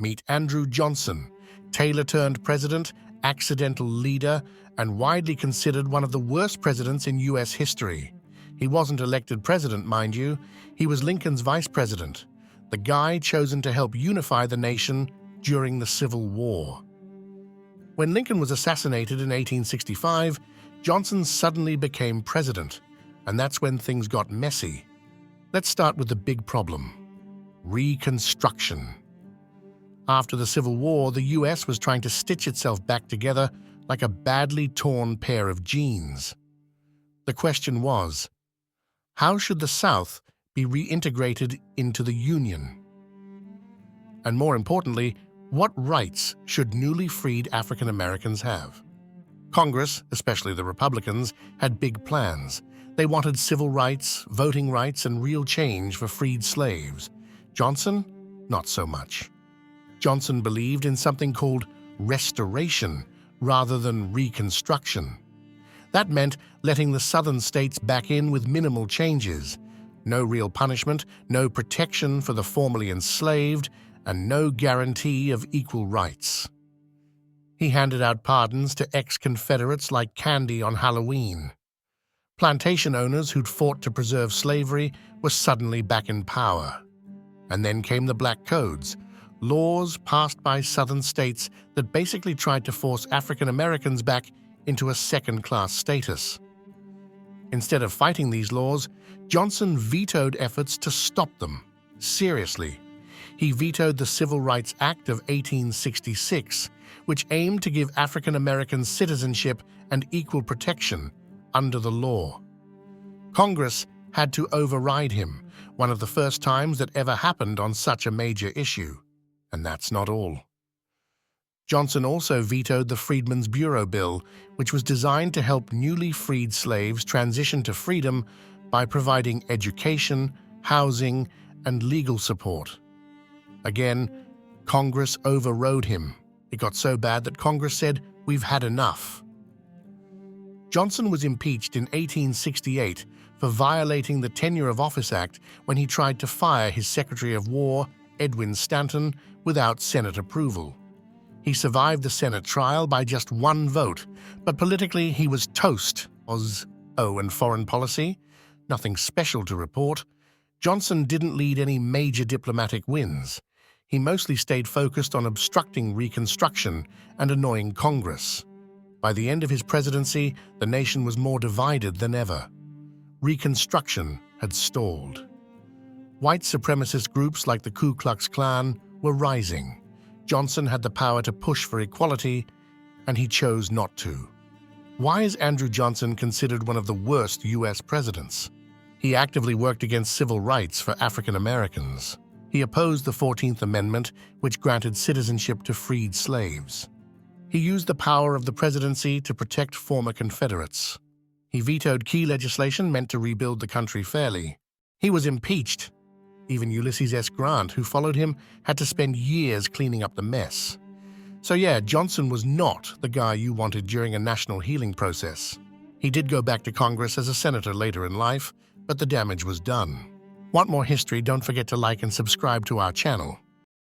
Meet Andrew Johnson, Taylor-turned-president, accidental leader, and widely considered one of the worst presidents in U.S. history. He wasn't elected president, mind you. He was Lincoln's vice president, the guy chosen to help unify the nation during the Civil War. When Lincoln was assassinated in 1865, Johnson suddenly became president, and that's when things got messy. Let's start with the big problem: Reconstruction. After the Civil War, the U.S. was trying to stitch itself back together like a badly torn pair of jeans. The question was, how should the South be reintegrated into the Union? And more importantly, what rights should newly freed African Americans have? Congress, especially the Republicans, had big plans. They wanted civil rights, voting rights, and real change for freed slaves. Johnson? Not so much. Johnson believed in something called restoration rather than reconstruction. That meant letting the southern states back in with minimal changes. No real punishment, no protection for the formerly enslaved, and no guarantee of equal rights. He handed out pardons to ex-Confederates like candy on Halloween. Plantation owners who'd fought to preserve slavery were suddenly back in power. And then came the Black Codes, laws passed by southern states that basically tried to force African Americans back into a second-class status. Instead of fighting these laws, Johnson vetoed efforts to stop them. Seriously. He vetoed the Civil Rights Act of 1866, which aimed to give African Americans citizenship and equal protection under the law. Congress had to override him, one of the first times that ever happened on such a major issue. And that's not all. Johnson also vetoed the Freedmen's Bureau Bill, which was designed to help newly freed slaves transition to freedom by providing education, housing, and legal support. Again, Congress overrode him. It got so bad that Congress said, "We've had enough." Johnson was impeached in 1868 for violating the Tenure of Office Act when he tried to fire his Secretary of War, Edwin Stanton, without Senate approval. He survived the Senate trial by just one vote, but politically he was toast. And foreign policy? Nothing special to report. Johnson didn't lead any major diplomatic wins. He mostly stayed focused on obstructing Reconstruction and annoying Congress. By the end of his presidency, the nation was more divided than ever. Reconstruction had stalled. White supremacist groups like the Ku Klux Klan were rising. Johnson had the power to push for equality, and he chose not to. Why is Andrew Johnson considered one of the worst U.S. presidents? He actively worked against civil rights for African Americans. He opposed the 14th Amendment, which granted citizenship to freed slaves. He used the power of the presidency to protect former Confederates. He vetoed key legislation meant to rebuild the country fairly. He was impeached. Even Ulysses S. Grant, who followed him, had to spend years cleaning up the mess. So yeah, Johnson was not the guy you wanted during a national healing process. He did go back to Congress as a senator later in life, but the damage was done. Want more history? Don't forget to like and subscribe to our channel.